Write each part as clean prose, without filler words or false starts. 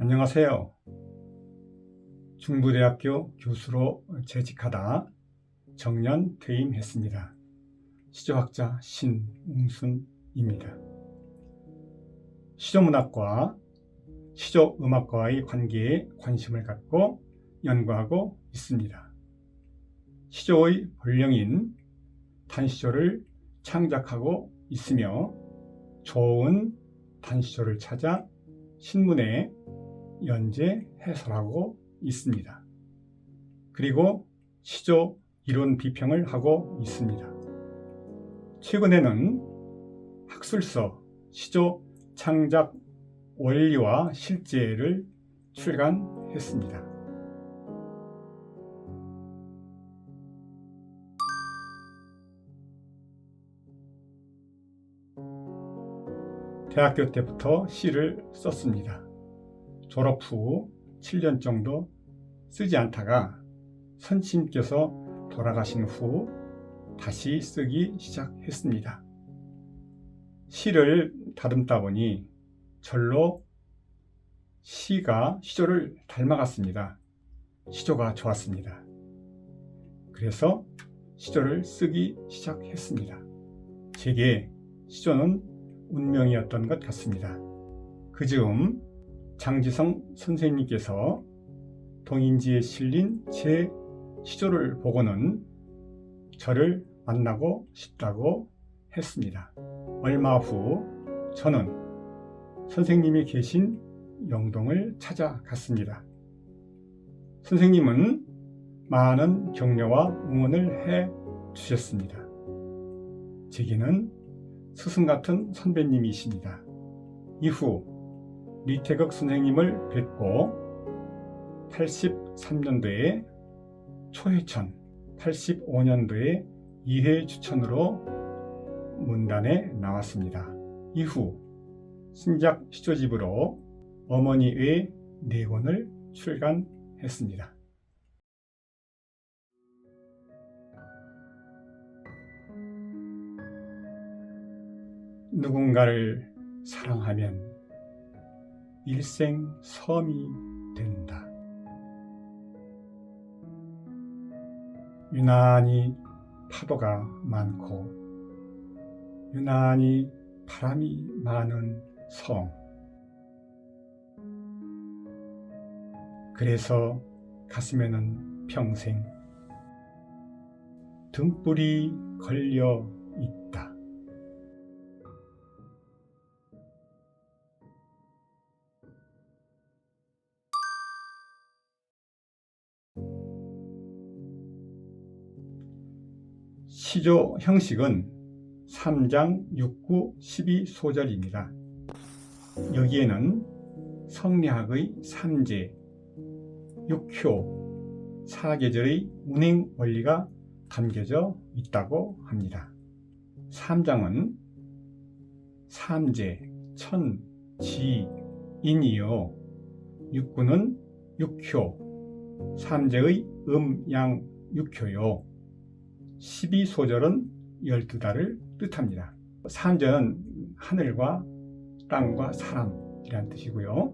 안녕하세요. 중부대학교 교수로 재직하다 정년 퇴임했습니다. 시조학자 신웅순입니다. 시조문학과, 시조음악과의 관계에 관심을 갖고 연구하고 있습니다. 시조의 본령인 단시조를 창작하고 있으며 좋은 단시조를 찾아 신문에 연재 해설하고 있습니다. 그리고 시조 이론 비평을 하고 있습니다. 최근에는 학술서 시조 창작 원리와 실제를 출간했습니다. 대학교 때부터 시를 썼습니다. 졸업 후 7년 정도 쓰지 않다가 선생님께서 돌아가신 후 다시 쓰기 시작했습니다. 시를 다듬다 보니 절로 시조를 닮아갔습니다. 시조가 좋았습니다. 그래서 시조를 쓰기 시작했습니다. 제게 시조는 운명이었던 것 같습니다. 그즈음 장지성 선생님께서 동인지에 실린 제 시조를 보고는 저를 만나고 싶다고 했습니다. 얼마 후 저는 선생님이 계신 영동을 찾아갔습니다. 선생님은 많은 격려와 응원을 해 주셨습니다. 제게는 스승 같은 선배님이십니다. 이후 리태극 선생님을 뵙고 83년도에 초회천, 85년도에 2회 추천으로 문단에 나왔습니다. 이후 신작 시조집으로 어머니의 4권을 출간했습니다. 누군가를 사랑하면 일생 섬이 된다. 유난히 파도가 많고 유난히 바람이 많은 섬. 그래서 가슴에는 평생 등불이 걸려 있다. 시조 형식은 3장 6구 12소절입니다. 여기에는 성리학의 3제, 6효, 4계절의 운행 원리가 담겨져 있다고 합니다. 3장은 3제, 천, 지, 인이요. 6구는 6효, 3제의 양, 6효요. 12소절은 12달을 뜻합니다. 3절은 하늘과 땅과 사람이란 뜻이고요.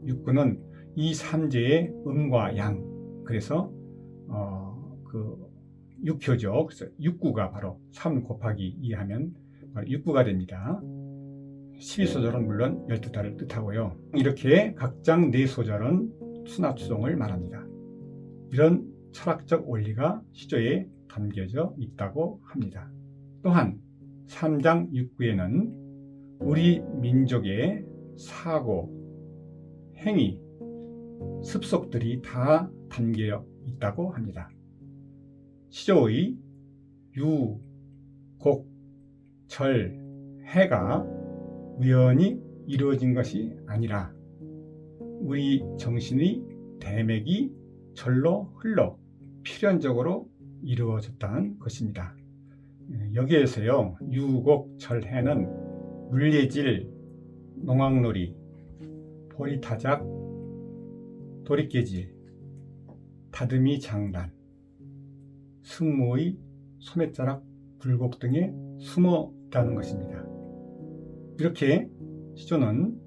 6구는 이 3제의 음과 양, 그래서 6효죠. 그래서 6구가 바로 3 곱하기 2 하면 바로 6구가 됩니다. 12소절은 물론 12달을 뜻하고요. 이렇게 각장 4소절은 수나추동을 말합니다. 이런 철학적 원리가 시조에 담겨져 있다고 합니다. 또한 3장 6구에는 우리 민족의 사고, 행위, 습속들이 다 담겨 있다고 합니다. 시조의 유, 곡, 절, 해가 우연히 이루어진 것이 아니라 우리 정신의 대맥이 절로 흘러 필연적으로 이루어졌다는 것입니다. 여기에서요, 유곡, 절해는 물예질, 농악놀이, 보리타작, 도리깨질, 다듬이 장단, 승무의 소매자락, 굴곡 등에 숨어 있다는 것입니다. 이렇게 시조는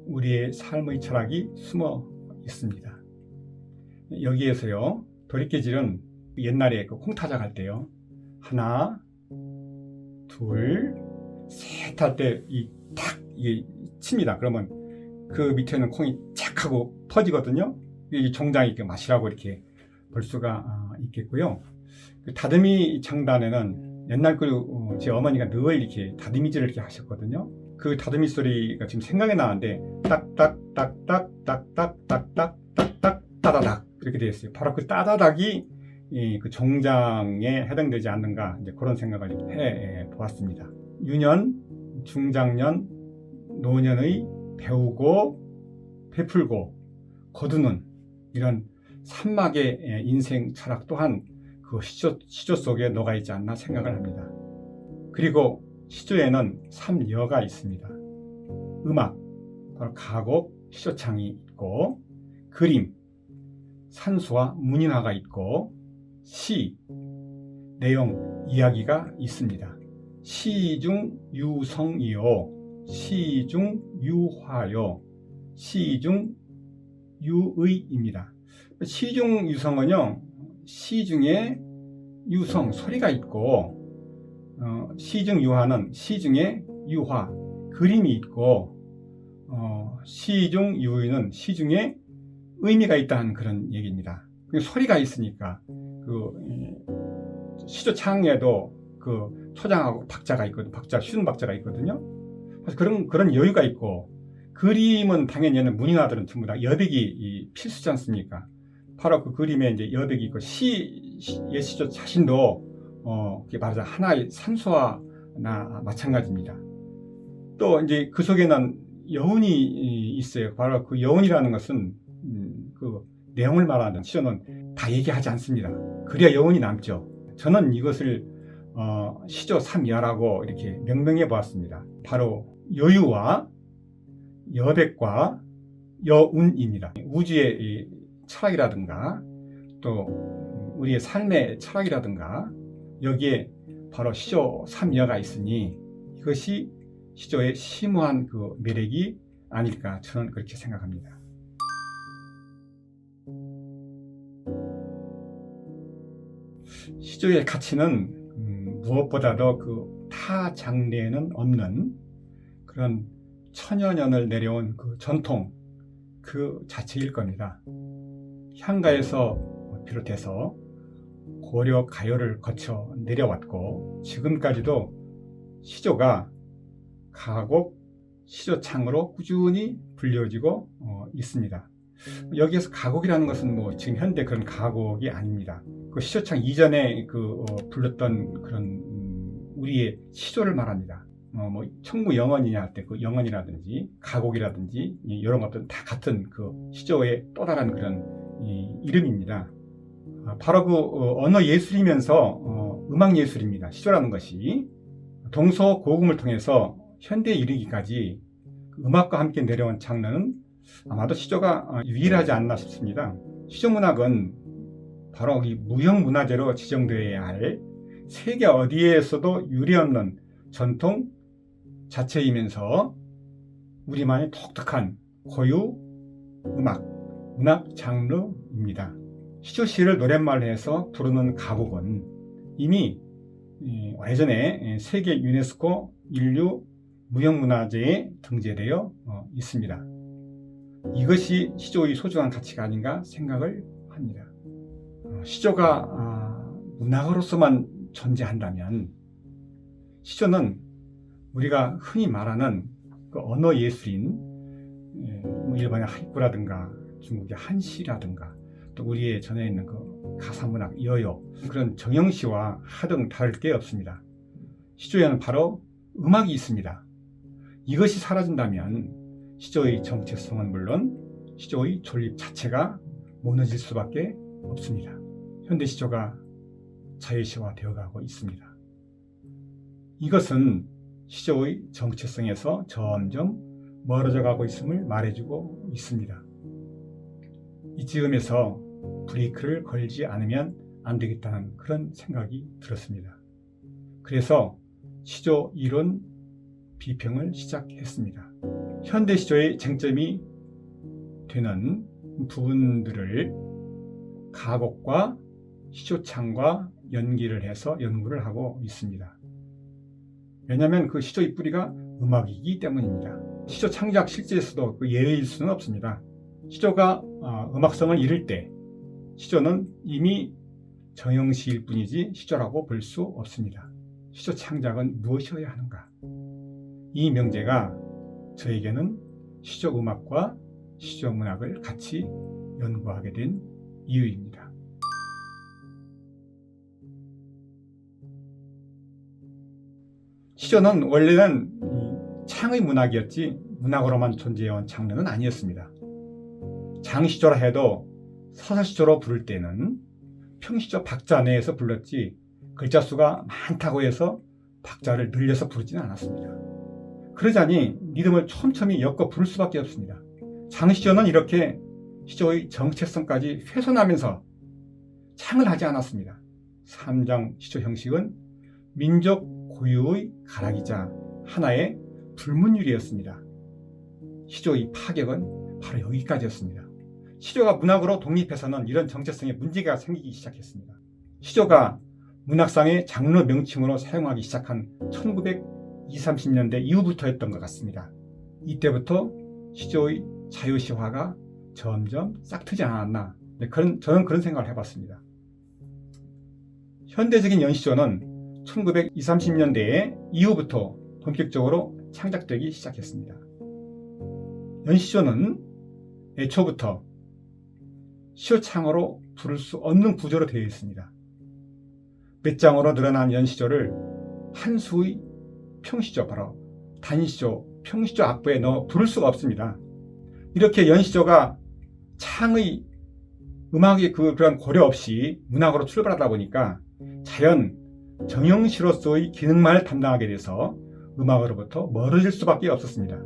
우리의 삶의 철학이 숨어 있습니다. 여기에서요, 도리깨질은 옛날에 그 콩타작 할 때요, 하나, 둘, 셋 할 때 이게 칩니다. 그러면 그 밑에는 콩이 착 하고 퍼지거든요. 이 종장이 이렇게 맛이라고 이렇게 볼 수가 있겠고요. 그 다듬이 장단에는 옛날 제 어머니가 늘 이렇게 다듬이질을 이렇게 하셨거든요. 그 다듬이 소리가 지금 생각이 나는데 딱딱딱딱딱딱딱딱딱 따다닥 이렇게 되어 있어요. 바로 그 따다닥이 그 종장에 해당되지 않는가, 이제 그런 생각을 해 보았습니다. 유년, 중장년, 노년의 배우고 베풀고 거두는 이런 산막의 인생 철학 또한 그 시조 속에 녹아 있지 않나 생각을 합니다. 그리고 시조에는 3여가 있습니다. 음악, 바로 가곡, 시조창이 있고, 그림, 산수와 문인화가 있고, 시, 내용, 이야기가 있습니다. 시중 유성이요, 시중 유화요, 시중 유의입니다. 시중 유성은요, 시중에 유성, 소리가 있고, 시중 유화는 시중에 유화, 그림이 있고, 시중 유의는 시중에 의미가 있다는 그런 얘기입니다. 소리가 있으니까 시조창에도 그 초장하고 박자가 있거든요. 쉬운 박자가 있거든요. 그래서 그런 여유가 있고, 그림은 당연히 얘는 문인화들은 전부 다 여백이 필수지 않습니까? 바로 그 그림에 이제 여백이 있고, 예시조 자신도 그게 말하자 하나의 산수화나 마찬가지입니다. 또 이제 그 속에는 여운이 있어요. 바로 그 여운이라는 것은 그 내용을 말하는 시조는 다 얘기하지 않습니다. 그래야 여운이 남죠. 저는 이것을 시조 3여라고 이렇게 명명해 보았습니다. 바로 여유와 여백과 여운입니다. 우주의 철학이라든가 또 우리의 삶의 철학이라든가 여기에 바로 시조 3여가 있으니 이것이 시조의 심오한 그 매력이 아닐까, 저는 그렇게 생각합니다. 시조의 가치는 무엇보다도 그 타 장르에는 없는 그런 천여 년을 내려온 그 전통 그 자체일 겁니다. 향가에서 비롯해서 고려 가요를 거쳐 내려왔고, 지금까지도 시조가 가곡, 시조창으로 꾸준히 불려지고 있습니다. 여기에서 가곡이라는 것은 뭐 지금 현대 그런 가곡이 아닙니다. 그 시조창 이전에 불렀던 그런 우리의 시조를 말합니다. 뭐 청무 영언이냐 할 때 그 영언이라든지 가곡이라든지 이런 것들은 다 같은 그 시조의 또 다른 그런 이름입니다. 바로 그 언어 예술이면서 음악 예술입니다. 시조라는 것이 동서고금을 통해서 현대에 이르기까지 음악과 함께 내려온 장르는 아마도 시조가 유일하지 않나 싶습니다. 시조문학은 바로 이 무형문화재로 지정되어야 할 세계 어디에서도 유례없는 전통 자체이면서 우리만의 독특한 고유 문학 장르입니다. 시조시를 노랫말로 해서 부르는 가곡은 이미 예전에 세계 유네스코 인류 무형문화재에 등재되어 있습니다. 이것이 시조의 소중한 가치가 아닌가 생각을 합니다. 시조가 문학으로서만 존재한다면 시조는 우리가 흔히 말하는 그 언어 예술인 일본의 하이쿠라든가 중국의 한시라든가 또 우리의 전에 있는 그 가사문학 여요, 그런 정형시와 하등 다를 게 없습니다. 시조에는 바로 음악이 있습니다. 이것이 사라진다면 시조의 정체성은 물론 시조의 존립 자체가 무너질 수밖에 없습니다. 현대 시조가 자유시화 되어가고 있습니다. 이것은 시조의 정체성에서 점점 멀어져 가고 있음을 말해주고 있습니다. 이쯤에서 브레이크를 걸지 않으면 안 되겠다는 그런 생각이 들었습니다. 그래서 시조 이론 비평을 시작했습니다. 현대 시조의 쟁점이 되는 부분들을 가곡과 시조창과 연기를 해서 연구를 하고 있습니다. 왜냐하면 그 시조의 뿌리가 음악이기 때문입니다. 시조 창작 실제에서도 그 예외일 수는 없습니다. 시조가 음악성을 잃을 때 시조는 이미 정형시일 뿐이지 시조라고 볼 수 없습니다. 시조 창작은 무엇이어야 하는가? 이 명제가 저에게는 시조 음악과 시조 문학을 같이 연구하게 된 이유입니다. 시조는 원래는 창의 문학이었지 문학으로만 존재해온 장르는 아니었습니다. 장시조라 해도 서사시조로 부를 때는 평시조 박자 내에서 불렀지 글자 수가 많다고 해서 박자를 늘려서 부르지는 않았습니다. 그러자니 리듬을 촘촘히 엮어 부를 수밖에 없습니다. 장시조는 이렇게 시조의 정체성까지 훼손하면서 창을 하지 않았습니다. 삼장 시조 형식은 민족 고유의 가락이자 하나의 불문율이었습니다. 시조의 파격은 바로 여기까지였습니다. 시조가 문학으로 독립해서는 이런 정체성에 문제가 생기기 시작했습니다. 시조가 문학상의 장르 명칭으로 사용하기 시작한 1920, 30년대 이후부터였던 것 같습니다. 이때부터 시조의 자유시화가 점점 싹트지 않았나, 저는 그런 생각을 해봤습니다. 현대적인 연시조는 1920, 30년대 이후부터 본격적으로 창작되기 시작했습니다. 연시조는 애초부터 시조창으로 부를 수 없는 구조로 되어 있습니다. 몇 장으로 늘어난 연시조를 한 수의 평시조, 바로 단시조, 평시조 악보에 넣어 부를 수가 없습니다. 이렇게 연시조가 창의 음악의 그런 고려 없이 문학으로 출발하다 보니까 자연 정형시로서의 기능만을 담당하게 돼서 음악으로부터 멀어질 수밖에 없었습니다.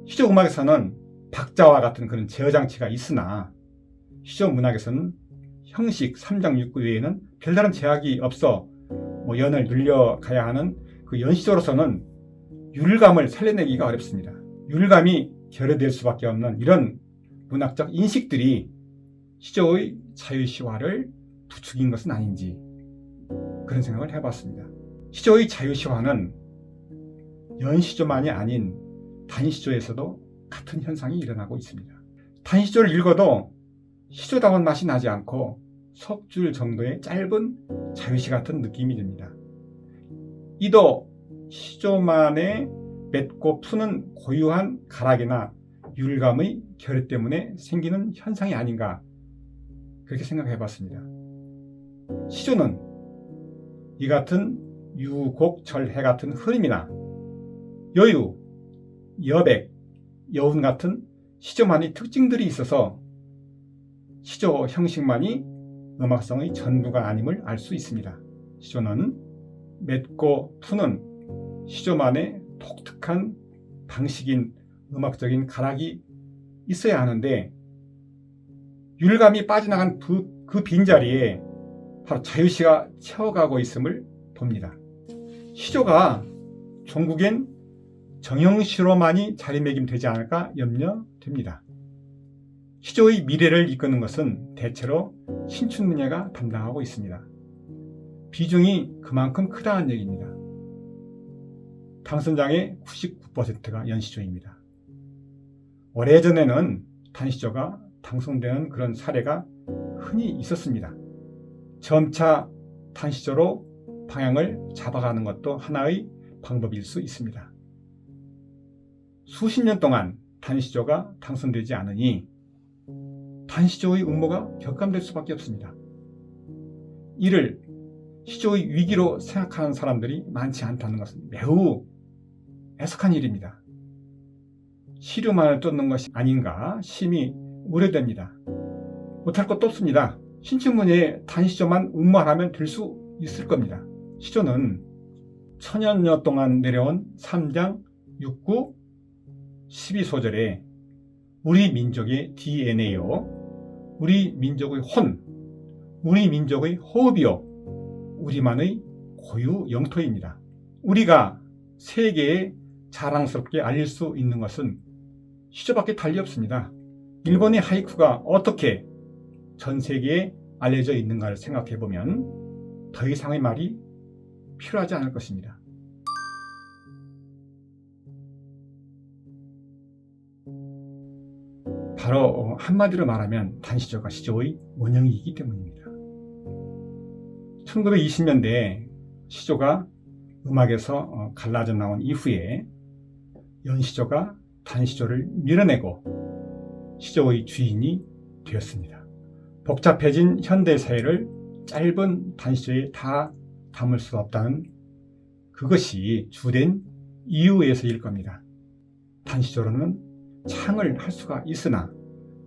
시조 음악에서는 박자와 같은 그런 제어 장치가 있으나 시조 문학에서는 형식 3장 6구 외에는 별다른 제약이 없어 연을 늘려가야 하는 그 연시조로서는 율감을 살려내기가 어렵습니다. 율감이 결여될 수밖에 없는 이런 문학적 인식들이 시조의 자유시화를 부추긴 것은 아닌지 그런 생각을 해봤습니다. 시조의 자유시화는 연시조만이 아닌 단시조에서도 같은 현상이 일어나고 있습니다. 단시조를 읽어도 시조다운 맛이 나지 않고 석 줄 정도의 짧은 자유시 같은 느낌이 듭니다. 이도 시조만의 맺고 푸는 고유한 가락이나 율감의 결여 때문에 생기는 현상이 아닌가, 그렇게 생각해 봤습니다. 시조는 이 같은 유곡절해 같은 흐름이나 여유, 여백, 여운 같은 시조만의 특징들이 있어서 시조 형식만이 음악성의 전부가 아님을 알 수 있습니다. 시조는 맺고 푸는 시조만의 독특한 방식인 음악적인 가락이 있어야 하는데 율감이 빠져나간 그 빈자리에 바로 자유시가 채워가고 있음을 봅니다. 시조가 종국엔 정형시로만이 자리매김되지 않을까 염려됩니다. 시조의 미래를 이끄는 것은 대체로 신춘문예가 담당하고 있습니다. 비중이 그만큼 크다는 얘기입니다. 당선장의 99%가 연시조입니다. 오래전에는 단시조가 당선되는 그런 사례가 흔히 있었습니다. 점차 단시조로 방향을 잡아가는 것도 하나의 방법일 수 있습니다. 수십 년 동안 단시조가 당선되지 않으니 단시조의 음모가 격감될 수밖에 없습니다. 이를 시조의 위기로 생각하는 사람들이 많지 않다는 것은 매우 애석한 일입니다. 시류만을 쫓는 것이 아닌가 심히 우려됩니다. 못할 것도 없습니다. 신춘문예에 단시조만 음모하면 될 수 있을 겁니다. 시조는 천여년 동안 내려온 3장 6구 12소절에 우리 민족의 DNA요, 우리 민족의 혼, 우리 민족의 호흡이요, 우리만의 고유 영토입니다. 우리가 세계에 자랑스럽게 알릴 수 있는 것은 시조밖에 달리 없습니다. 일본의 하이쿠가 어떻게 전 세계에 알려져 있는가를 생각해보면 더 이상의 말이 필요하지 않을 것입니다. 바로 한마디로 말하면 단시조가 시조의 원형이기 때문입니다. 1920년대에 시조가 음악에서 갈라져 나온 이후에 연시조가 단시조를 밀어내고 시조의 주인이 되었습니다. 복잡해진 현대사회를 짧은 단시조에 다 담을 수 없다는 그것이 주된 이유에서일 겁니다. 단시조로는 창을 할 수가 있으나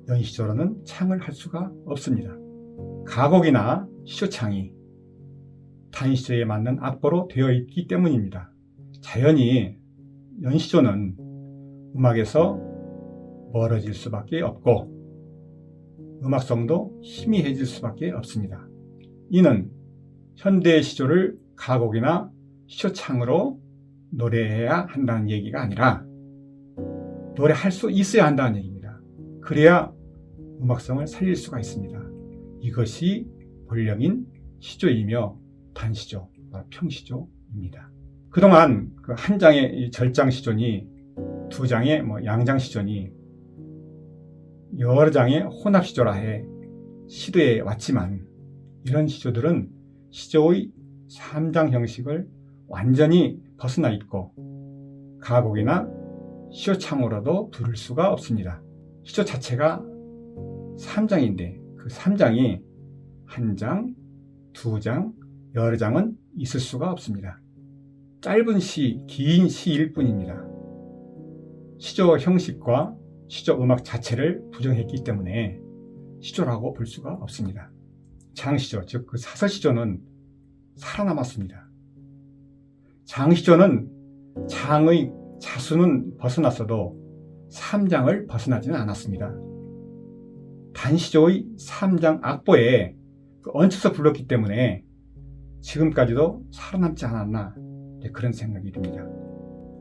연시조로는 창을 할 수가 없습니다. 가곡이나 시조창이 단시조에 맞는 악보로 되어 있기 때문입니다. 자연히 연시조는 음악에서 멀어질 수밖에 없고 음악성도 희미해질 수밖에 없습니다. 이는 현대 시조를 가곡이나 시조창으로 노래해야 한다는 얘기가 아니라 노래할 수 있어야 한다는 얘기입니다. 그래야 음악성을 살릴 수가 있습니다. 이것이 본령인 시조이며 단시조, 평시조입니다. 그동안 그 한 장의 절장 시조니 두 장의 양장 시조니 여러 장의 혼합 시조라 해 시도해 왔지만 이런 시조들은 시조의 3장 형식을 완전히 벗어나 있고 가곡이나 시조창으로도 부를 수가 없습니다. 시조 자체가 3장인데 그 3장이 한 장, 두 장, 여러 장은 있을 수가 없습니다. 짧은 시, 긴 시일 뿐입니다. 시조 형식과 시조 음악 자체를 부정했기 때문에 시조라고 볼 수가 없습니다. 장시조, 즉 그 사설시조는 살아남았습니다. 장시조는 장의 자수는 벗어났어도 3장을 벗어나지는 않았습니다. 단시조의 3장 악보에 얹혀서 불렀기 때문에 지금까지도 살아남지 않았나 그런 생각이 듭니다.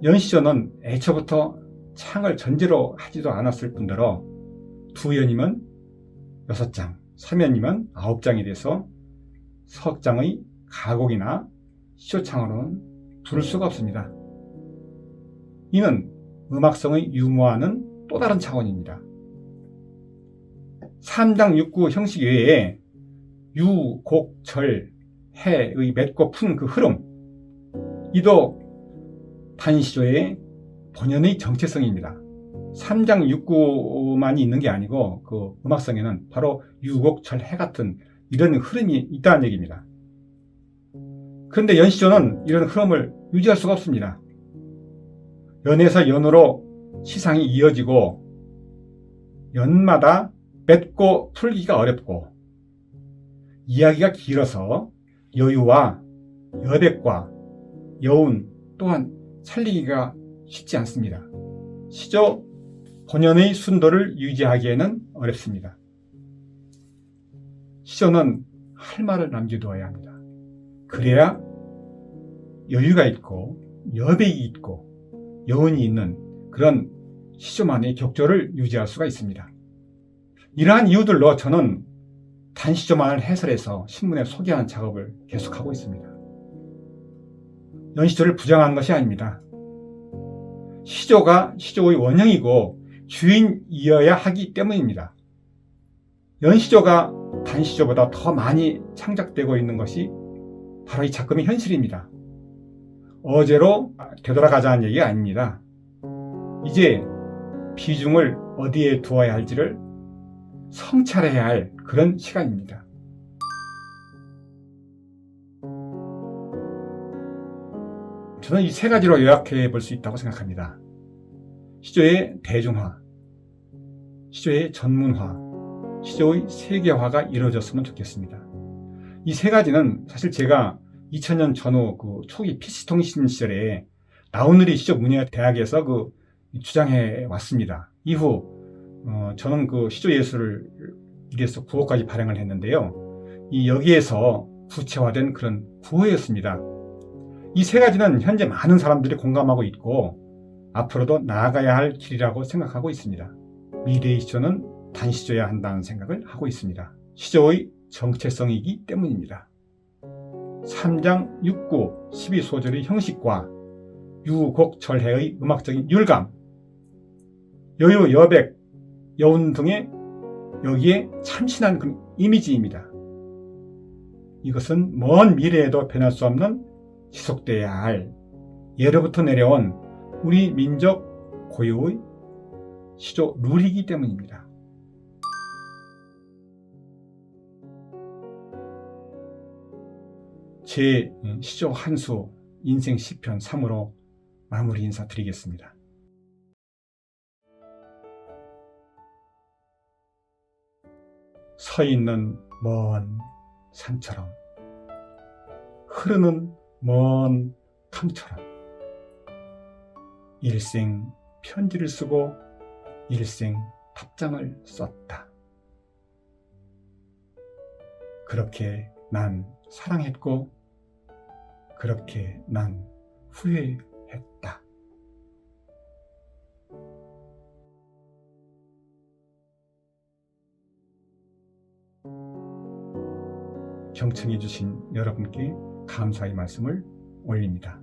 연시조는 애초부터 창을 전제로 하지도 않았을 뿐더러 2연이면 6장, 3연이면 9장이 돼서 석장의 가곡이나 시조창으로는 부를 수가 없습니다. 이는 음악성의 유무와는 또 다른 차원입니다. 3장 6구 형식 외에 유, 곡, 절, 해의 맺고 푼 그 흐름, 이도 단시조의 본연의 정체성입니다. 3장 6구만이 있는 게 아니고 그 음악성에는 바로 유, 곡, 절, 해 같은 이런 흐름이 있다는 얘기입니다. 그런데 연시조는 이런 흐름을 유지할 수가 없습니다. 연에서 연으로 시상이 이어지고 연마다 맺고 풀기가 어렵고 이야기가 길어서 여유와 여백과 여운 또한 살리기가 쉽지 않습니다. 시조 본연의 순도를 유지하기에는 어렵습니다. 시조는 할 말을 남겨두어야 합니다. 그래야 여유가 있고 여백이 있고 여운이 있는 그런 시조만의 격조를 유지할 수가 있습니다. 이러한 이유들로 저는 단시조만을 해설해서 신문에 소개하는 작업을 계속하고 있습니다. 연시조를 부정하는 것이 아닙니다. 시조가 시조의 원형이고 주인이어야 하기 때문입니다. 연시조가 단시조보다 더 많이 창작되고 있는 것이 바로 이 작품의 현실입니다. 어제로 되돌아가자는 얘기가 아닙니다. 이제 비중을 어디에 두어야 할지를 성찰해야 할 그런 시간입니다. 저는 이 세 가지로 요약해 볼 수 있다고 생각합니다. 시조의 대중화, 시조의 전문화, 시조의 세계화가 이루어졌으면 좋겠습니다. 이 세 가지는 사실 제가 2000년 전후 그 초기 PC통신 시절에 나우누리 시조문예대학에서 주장해 왔습니다. 이후 저는 그 시조예술을 1에서 9호까지 발행을 했는데요. 여기에서 구체화된 그런 구호였습니다. 이 세 가지는 현재 많은 사람들이 공감하고 있고 앞으로도 나아가야 할 길이라고 생각하고 있습니다. 미래의 시조는 단시조야 한다는 생각을 하고 있습니다. 시조의 정체성이기 때문입니다. 3장 6구 12소절의 형식과 유곡절해의 음악적인 율감, 여유, 여백, 여운 등의 여기에 참신한 그 이미지입니다. 이것은 먼 미래에도 변할 수 없는 지속되어야 할 예로부터 내려온 우리 민족 고유의 시조 룰이기 때문입니다. 제 시조 한수 인생 시편 3으로 마무리 인사드리겠습니다. 서 있는 먼 산처럼 흐르는 먼 강처럼 일생 편지를 쓰고 일생 답장을 썼다. 그렇게 난 사랑했고 그렇게 난 후회했다. 경청해 주신 여러분께 감사의 말씀을 올립니다.